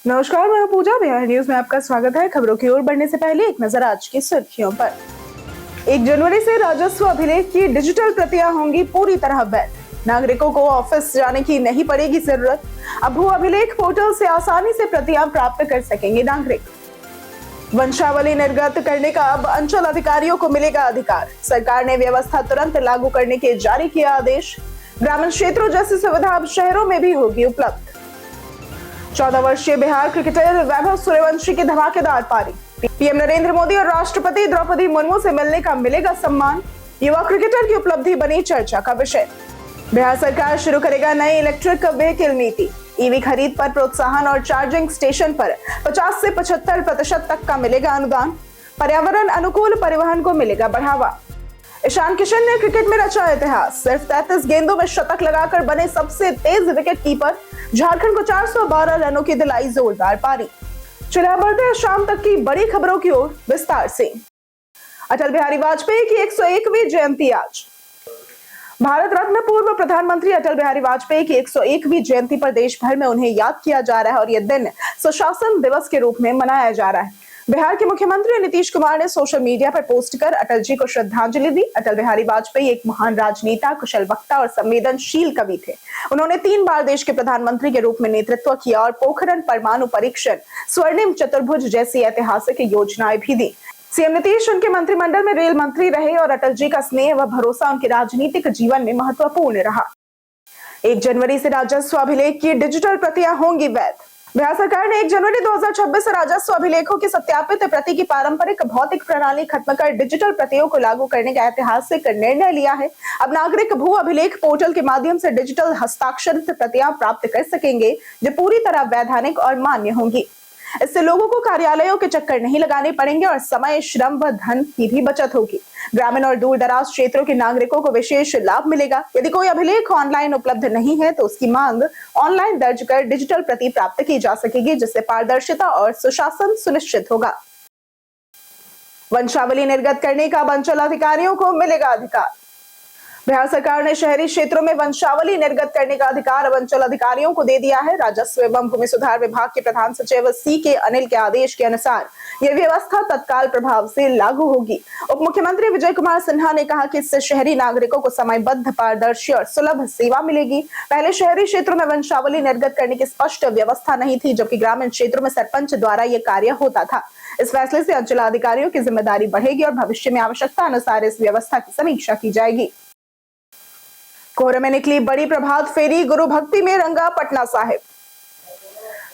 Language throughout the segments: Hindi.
नमस्कार, मैं पूजा। बिहार न्यूज में आपका स्वागत है। खबरों की ओर बढ़ने से पहले एक नजर आज की सुर्खियों पर। 1 जनवरी से राजस्व अभिलेख की डिजिटल प्रतियां होंगी पूरी तरह वैध। नागरिकों को ऑफिस जाने की नहीं पड़ेगी जरूरत। अब भू अभिलेख पोर्टल से आसानी से प्रतियां प्राप्त कर सकेंगे नागरिक। वंशावली निर्गत करने का अब अंचल अधिकारियों को मिलेगा अधिकार। सरकार ने व्यवस्था तुरंत लागू करने के जारी किया आदेश। ग्रामीण क्षेत्रों जैसी सुविधा अब शहरों में भी होगी उपलब्ध। 14 वर्षीय बिहार क्रिकेटर वैभव सूर्यवंशी की धमाकेदार पारी। पीएम नरेंद्र मोदी और राष्ट्रपति द्रौपदी मुर्मू से मिलने का मिलेगा सम्मान। युवा क्रिकेटर की उपलब्धि बनी चर्चा का विषय। बिहार सरकार शुरू करेगा नई इलेक्ट्रिक व्हीकल नीति। ईवी खरीद पर प्रोत्साहन और चार्जिंग स्टेशन पर 50 से 75% तक का मिलेगा अनुदान। पर्यावरण अनुकूल परिवहन को मिलेगा बढ़ावा। ईशान किशन ने क्रिकेट में रचा इतिहास। सिर्फ 33 गेंदों में शतक लगाकर बने सबसे तेज विकेट कीपर। झारखंड को 412 रनों की दिलाई जोरदार पारी। चलिए बढ़ते हैं शाम तक की बड़ी खबरों की ओर विस्तार से। अटल बिहारी वाजपेयी की 101वीं जयंती आज। भारत रत्न पूर्व प्रधानमंत्री अटल बिहारी वाजपेयी की 101वीं जयंती पर देश भर में उन्हें याद किया जा रहा है और यह दिन सुशासन दिवस के रूप में मनाया जा रहा है। बिहार के मुख्यमंत्री नीतीश कुमार ने सोशल मीडिया पर पोस्ट कर अटल जी को श्रद्धांजलि दी। अटल बिहारी वाजपेयी एक महान राजनेता, कुशल वक्ता और संवेदनशील कवि थे। उन्होंने 3 बार देश के प्रधानमंत्री के रूप में नेतृत्व किया और पोखरण परमाणु परीक्षण, स्वर्णिम चतुर्भुज जैसी ऐतिहासिक योजनाएं भी दी। सीएम नीतीश उनके मंत्रिमंडल में रेल मंत्री रहे और अटल जी का स्नेह व भरोसा उनके राजनीतिक जीवन में महत्वपूर्ण रहा। 1 जनवरी से राजस्व अभिलेख की डिजिटल प्रतियां होंगी वैध। बिहार सरकार ने 1 जनवरी 2026 से राजस्व अभिलेखों की सत्यापित प्रति की पारंपरिक भौतिक प्रणाली खत्म कर डिजिटल प्रतियों को लागू करने का ऐतिहासिक निर्णय लिया है। अब नागरिक भू अभिलेख पोर्टल के माध्यम से डिजिटल हस्ताक्षरित प्रतियां प्राप्त कर सकेंगे, जो पूरी तरह वैधानिक और मान्य होंगी। इससे लोगों को कार्यालयों के चक्कर नहीं लगाने पड़ेंगे और समय, श्रम व धन की भी बचत होगी। ग्रामीण और दूर दराज क्षेत्रों के नागरिकों को विशेष लाभ मिलेगा। यदि कोई अभिलेख ऑनलाइन उपलब्ध नहीं है तो उसकी मांग ऑनलाइन दर्ज कर डिजिटल प्रति प्राप्त की जा सकेगी, जिससे पारदर्शिता और सुशासन सुनिश्चित होगा। वंशावली निर्गत करने का अंचल अधिकारियों को मिलेगा अधिकार। बिहार सरकार ने शहरी क्षेत्रों में वंशावली निर्गत करने का अधिकार अब अंचल अधिकारियों को दे दिया है। राजस्व एवं भूमि सुधार विभाग के प्रधान सचिव CK अनिल के आदेश के अनुसार यह व्यवस्था तत्काल प्रभाव से लागू होगी। उप मुख्यमंत्री विजय कुमार सिन्हा ने कहा कि इससे शहरी नागरिकों को समयबद्ध, पारदर्शी और सुलभ सेवा मिलेगी। पहले शहरी क्षेत्रों में वंशावली निर्गत करने की स्पष्ट व्यवस्था नहीं थी, जबकि ग्रामीण क्षेत्रों में सरपंच द्वारा यह कार्य होता था। इस फैसले से अंचलाधिकारियों की जिम्मेदारी बढ़ेगी और भविष्य में आवश्यकता अनुसार इस व्यवस्था की समीक्षा की जाएगी। कोहरे में निकली बड़ी प्रभात फेरी, गुरु भक्ति में रंगा पटना साहिब।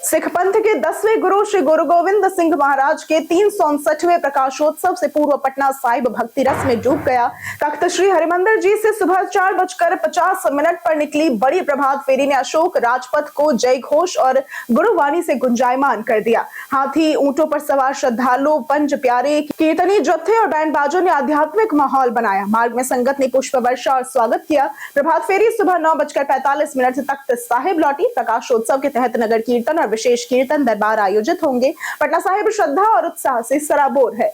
सिख पंथ के 10वें गुरु श्री गुरु गोविंद सिंह महाराज के 359वें प्रकाशोत्सव से पूर्व पटना साहिब भक्ति रस में डूब गया। तख्त श्री हरिमंदिर जी से सुबह 4:50 पर निकली बड़ी प्रभात फेरी ने अशोक राजपथ को जय घोष और गुरुवाणी से गुंजायमान कर दिया। हाथी, ऊंटों पर सवार श्रद्धालु, पंच प्यारे, कीर्तनी जत्थे और बैंड बाजों ने आध्यात्मिक माहौल बनाया। मार्ग में संगत ने पुष्प वर्षा और स्वागत किया। प्रभात फेरी सुबह 9:45 से तख्त साहिब लौटी। प्रकाशोत्सव के तहत नगर कीर्तन और विशेष कीर्तन दरबार आयोजित होंगे। पटना साहिब श्रद्धा और उत्साह से सराबोर है।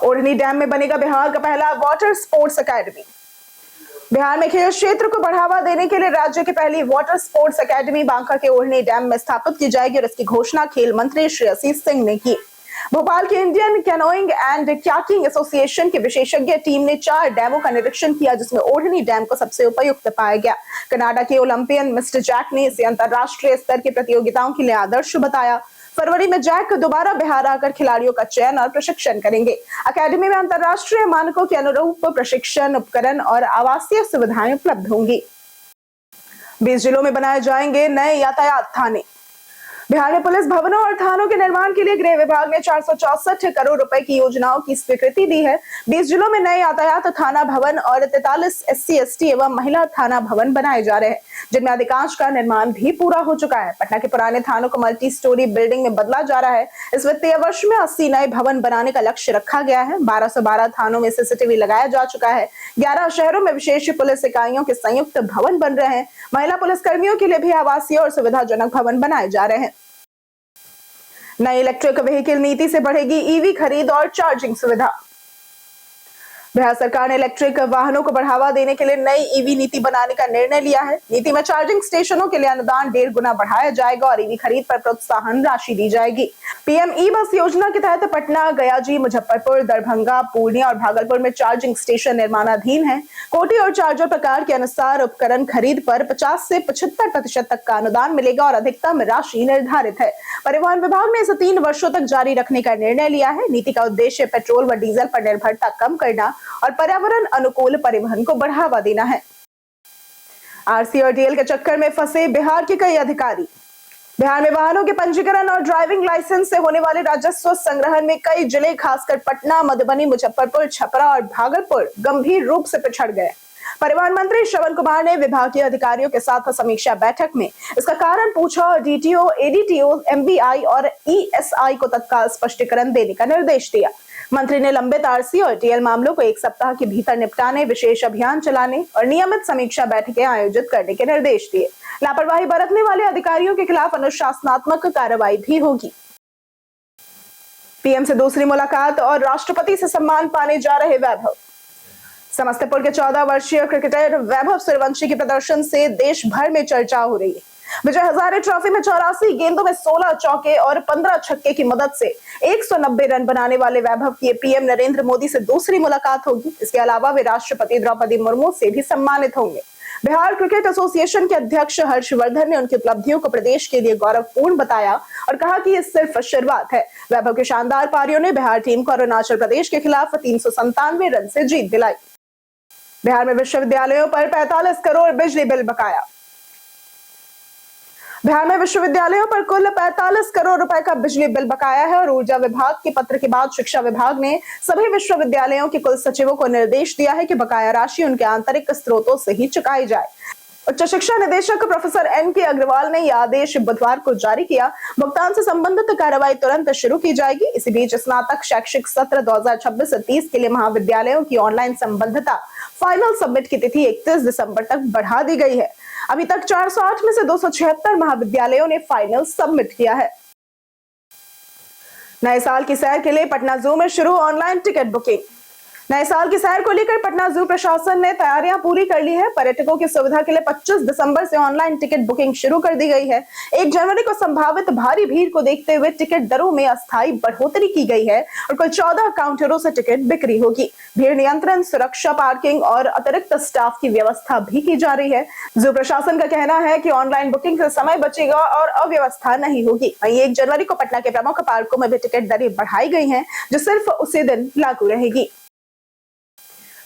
ओढ़नी डैम में बनेगा बिहार का पहला वाटर स्पोर्ट्स एकेडमी। बिहार में खेल क्षेत्र को बढ़ावा देने के लिए राज्य की पहली वाटर स्पोर्ट्स एकेडमी बांका के ओढ़नी डैम में स्थापित की जाएगी और इसकी घोषणा खेल मंत्री श्री आशीष सिंह ने की। भोपाल के Indian canoeing and kayaking association की विशेषज्ञ टीम ने 4 डैमों का निरीक्षण किया, जिसमें ओढ़नी डैम को सबसे उपयुक्त पाया गया। कनाडा के ओलंपियन मिस्टर जैक ने इसे अंतरराष्ट्रीय स्तर की प्रतियोगिताओं के लिए आदर्श बताया। फरवरी में जैक दोबारा बिहार आकर खिलाड़ियों का चयन और प्रशिक्षण करेंगे। अकेडमी में अंतरराष्ट्रीय मानकों के अनुरूप प्रशिक्षण उपकरण और आवासीय सुविधाएं उपलब्ध होंगी। 20 जिलों में बनाए जाएंगे नए यातायात थाने। बिहार में पुलिस भवनों और थानों के निर्माण के लिए गृह विभाग ने 464 करोड़ रुपए की योजनाओं की स्वीकृति दी है। 20 जिलों में नए यातायात थाना भवन और 43 SC/ST एवं महिला थाना भवन बनाए जा रहे हैं, जिनमें अधिकांश का निर्माण भी पूरा हो चुका है। पटना के पुराने थानों को मल्टी स्टोरी बिल्डिंग में बदला जा रहा है। इस वित्तीय वर्ष में 80 नए भवन बनाने का लक्ष्य रखा गया है। 1212 थानों में CCTV लगाया जा चुका है। 11 शहरों में विशेष पुलिस इकाइयों के संयुक्त भवन बन रहे हैं। महिला पुलिस कर्मियों के लिए भी आवासीय और सुविधाजनक भवन बनाए जा रहे हैं। नई इलेक्ट्रिक व्हीकल नीति से बढ़ेगी ईवी खरीद और चार्जिंग सुविधा। बिहार सरकार ने इलेक्ट्रिक वाहनों को बढ़ावा देने के लिए नई ईवी नीति बनाने का निर्णय लिया है। नीति में चार्जिंग स्टेशनों के लिए अनुदान 1.5 गुना बढ़ाया जाएगा और ईवी खरीद पर प्रोत्साहन राशि दी जाएगी। पीएम ई बस योजना के तहत पटना, गयाजी, मुजफ्फरपुर, दरभंगा, पूर्णिया और भागलपुर में चार्जिंग स्टेशन निर्माणाधीन है। कोटि और चार्जर प्रकार के अनुसार उपकरण खरीद पर 50 से 75% तक का अनुदान मिलेगा और अधिकतम राशि निर्धारित है। परिवहन विभाग ने इसे 3 वर्षों तक जारी रखने का निर्णय लिया है। नीति का उद्देश्य पेट्रोल व डीजल पर निर्भरता कम करना और पर्यावरण अनुकूल परिवहन को बढ़ावा देना है। आरसी और डीएल के चक्कर में फंसे बिहार के कई अधिकारी। बिहार में वाहनों के पंजीकरण और ड्राइविंग लाइसेंस से होने वाले राजस्व संग्रहण में कई जिले, खासकर पटना, मधुबनी, मुजफ्फरपुर, छपरा और भागलपुर गंभीर रूप से पिछड़ गए। परिवहन मंत्री श्रवण कुमार ने विभागीय अधिकारियों के साथ समीक्षा बैठक में इसका कारण पूछा और डीटीओ, एडीटीओ, एमबीआई और ईएसआई को तत्काल स्पष्टीकरण देने का निर्देश दिया। मंत्री ने लंबित आरसी और डीएल मामलों को 1 सप्ताह के भीतर निपटाने, विशेष अभियान चलाने और नियमित समीक्षा बैठकें आयोजित करने के निर्देश दिए। लापरवाही बरतने वाले अधिकारियों के खिलाफ अनुशासनात्मक कार्रवाई भी होगी। पीएम से दूसरी मुलाकात और राष्ट्रपति से सम्मान पाने जा रहे वैभव। समस्तीपुर के 14 वर्षीय क्रिकेटर वैभव सूर्यवंशी के प्रदर्शन से देश भर में चर्चा हो रही है। विजय हजारे ट्रॉफी में 84 गेंदों में 16 चौके और 15 छक्के की मदद से 190 रन बनाने वाले वैभव की पीएम नरेंद्र मोदी से दूसरी मुलाकात होगी। इसके अलावा वे राष्ट्रपति द्रौपदी मुर्मू से भी सम्मानित होंगे। बिहार क्रिकेट एसोसिएशन के अध्यक्ष हर्षवर्धन ने उनकी उपलब्धियों को प्रदेश के लिए गौरवपूर्ण बताया और कहा कि ये सिर्फ शुरुआत है। वैभव के शानदार पारियों ने बिहार टीम को अरुणाचल प्रदेश के खिलाफ 397 रन से जीत दिलाई। बिहार में विश्वविद्यालयों पर 45 करोड़ बिजली बिल बकाया। बिहार में विश्वविद्यालयों पर कुल 45 करोड़ रुपए का बिजली बिल बकाया है और ऊर्जा विभाग के पत्र के बाद शिक्षा विभाग ने सभी विश्वविद्यालयों के कुल सचिवों को निर्देश दिया है कि बकाया राशि उनके आंतरिक स्रोतों से ही चुकाई जाए। उच्च शिक्षा निदेशक प्रोफेसर एन.के. अग्रवाल ने यह आदेश बुधवार को जारी किया। भुगतान से संबंधित कार्रवाई तुरंत शुरू की जाएगी। इसी बीच स्नातक शैक्षिक सत्र 2026-30 के लिए महाविद्यालयों की ऑनलाइन संबद्धता फाइनल सबमिट की तिथि 31 दिसंबर तक बढ़ा दी गई है। अभी तक 408 में से 276 महाविद्यालयों ने फाइनल सबमिट किया है। नए साल की सैर के लिए पटना जू में शुरू ऑनलाइन टिकट बुकिंग। नए साल की सैर को लेकर पटना जू प्रशासन ने तैयारियां पूरी कर ली है। पर्यटकों की सुविधा के लिए 25 दिसंबर से ऑनलाइन टिकट बुकिंग शुरू कर दी गई है। 1 जनवरी को संभावित भारी भीड़ को देखते हुए टिकट दरों में अस्थायी बढ़ोतरी की गई है और कुल 14 काउंटरों से टिकट बिक्री होगी। भीड़ नियंत्रण, सुरक्षा, पार्किंग और अतिरिक्त स्टाफ की व्यवस्था भी की जा रही है। जू प्रशासन का कहना है कि ऑनलाइन बुकिंग से समय बचेगा और अव्यवस्था नहीं होगी। वहीं 1 जनवरी को पटना के प्रमुख पार्कों में भी टिकट दरें बढ़ाई गई है, जो सिर्फ उसी दिन लागू रहेगी।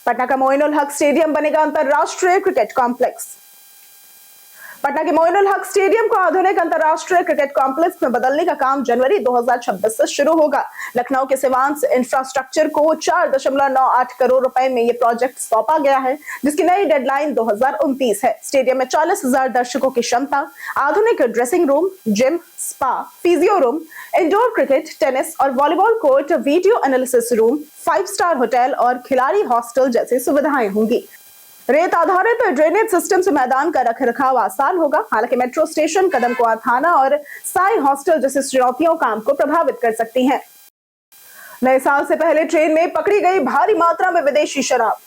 पटना का मोइनुल हक स्टेडियम बनेगा अंतरराष्ट्रीय क्रिकेट कॉम्प्लेक्स। पटना के मोइनुल हक स्टेडियम को आधुनिक अंतरराष्ट्रीय क्रिकेट कॉम्प्लेक्स में बदलने का काम जनवरी 2026 से शुरू होगा। लखनऊ के सिवांस इंफ्रास्ट्रक्चर को 4.98 करोड़ रुपए में यह प्रोजेक्ट सौंपा गया है, जिसकी नई डेडलाइन 2029 है। स्टेडियम में 40,000 दर्शकों की क्षमता, आधुनिक dressing room, gym, spa, physio room, indoor cricket, tennis और volleyball court, video analysis room, 5 star hotel और खिलाड़ी हॉस्टल जैसी सुविधाएं होंगी। रेत आधारित ड्रेनेज सिस्टम से मैदान का रखरखाव आसान होगा। हालांकि मेट्रो स्टेशन, कदम कुआं थाना और साई हॉस्टल जैसी चुनौतियां काम को प्रभावित कर सकती हैं। नए साल से पहले ट्रेन में पकड़ी गई भारी मात्रा में विदेशी शराब।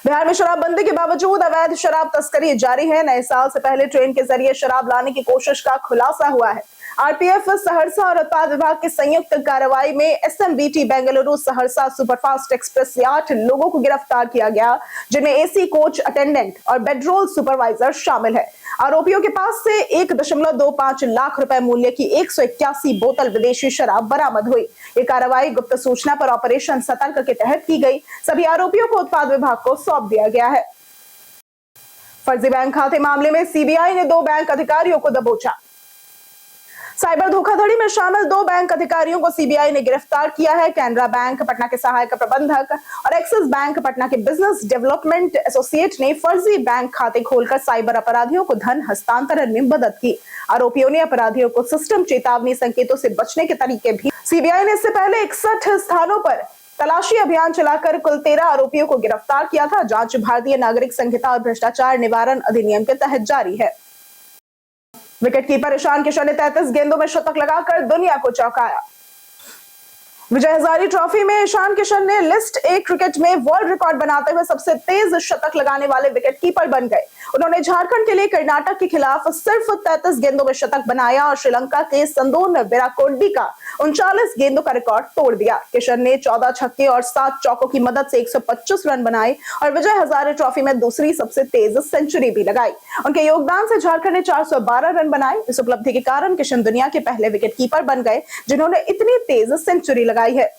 बिहार में शराबबंदी के बावजूद अवैध शराब तस्करी जारी है। नए साल से पहले ट्रेन के जरिए शराब लाने की कोशिश का खुलासा हुआ है। आरपीएफ सहरसा और उत्पाद विभाग की संयुक्त कार्रवाई में SMBT Bengaluru Saharsa superfast express से 8 लोगों को गिरफ्तार किया गया, जिनमें एसी कोच अटेंडेंट और बेडरोल सुपरवाइजर शामिल है। आरोपियों के पास से 1.25 लाख रुपए मूल्य की 181 बोतल विदेशी शराब बरामद हुई। ये कार्रवाई गुप्त सूचना पर ऑपरेशन सतर्क के तहत की गई। सभी आरोपियों को उत्पाद विभाग को सौंप दिया गया है। फर्जी बैंक खाते मामले में सीबीआई ने 2 बैंक अधिकारियों को दबोचा। साइबर धोखाधड़ी में शामिल 2 बैंक अधिकारियों को सीबीआई ने गिरफ्तार किया है। कैनरा बैंक पटना के सहायक प्रबंधक और एक्सिस बैंक पटना के बिजनेस डेवलपमेंट एसोसिएट ने फर्जी बैंक खाते खोलकर साइबर अपराधियों को धन हस्तांतरण में मदद की। आरोपियों ने अपराधियों को सिस्टम चेतावनी संकेतों से बचने के तरीके भी। सीबीआई ने इससे पहले 61 स्थानों पर तलाशी अभियान चलाकर कुल 13 आरोपियों को गिरफ्तार किया था। जांच भारतीय नागरिक संहिता और भ्रष्टाचार निवारण अधिनियम के तहत जारी है। विकेट कीपर ईशान किशन ने 33 गेंदों में शतक लगाकर दुनिया को चौंकाया। विजय हजारे ट्रॉफी में ईशान किशन ने लिस्ट ए क्रिकेट में वर्ल्ड रिकॉर्ड बनाते हुए सबसे तेज शतक लगाने वाले विकेटकीपर बन गए। उन्होंने झारखंड के लिए कर्नाटक के खिलाफ सिर्फ 33 गेंदों में शतक बनाया और श्रीलंका के संदून विराकोडी का 39 गेंदों का रिकॉर्ड तोड़ दिया। किशन ने 14 छक्के और 7 चौकों की मदद से 125 रन बनाए और विजय हजारे ट्रॉफी में दूसरी सबसे तेज सेंचुरी भी लगाई। उनके योगदान से झारखंड ने 412 रन बनाए। इस उपलब्धि के कारण किशन दुनिया के पहले विकेटकीपर बन गए जिन्होंने इतनी तेज सेंचुरी लगाई है।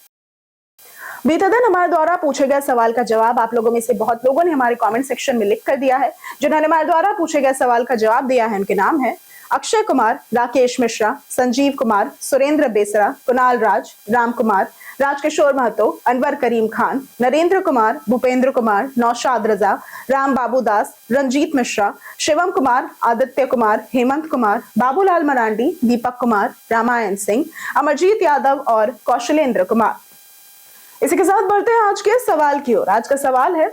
बीते दिन हमारे द्वारा पूछे गए सवाल का जवाब आप लोगों में से बहुत लोगों ने हमारे कमेंट सेक्शन में लिख कर दिया है। जिन्होंने हमारे द्वारा पूछे गए सवाल का जवाब दिया है उनके नाम है अक्षय कुमार, राकेश मिश्रा, संजीव कुमार, सुरेंद्र बेसरा, कुणाल राज, राम कुमार, राजकिशोर महतो, अनवर करीम खान, नरेंद्र कुमार, भूपेंद्र कुमार, नौशाद रजा, राम बाबू दास, रंजीत मिश्रा, शिवम कुमार, आदित्य कुमार, हेमंत कुमार, बाबूलाल मरांडी, दीपक कुमार, रामायण सिंह, अमरजीत यादव और कौशलेंद्र कुमार। इसी के साथ बढ़ते हैं आज के सवाल की ओर। आज का सवाल है,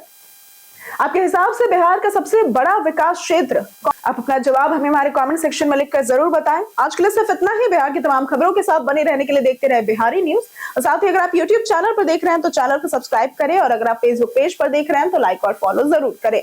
आपके हिसाब से बिहार का सबसे बड़ा विकास क्षेत्र? आप अपना जवाब हमें हमारे कमेंट सेक्शन में लिखकर जरूर बताएं। आज के लिए सिर्फ इतना ही। बिहार की तमाम खबरों के साथ बने रहने के लिए देखते रहे बिहारी न्यूज। और साथ ही अगर आप यूट्यूब चैनल पर देख रहे हैं तो चैनल को सब्सक्राइब करें और अगर आप फेसबुक पेज पर देख रहे हैं तो लाइक और फॉलो जरूर करें।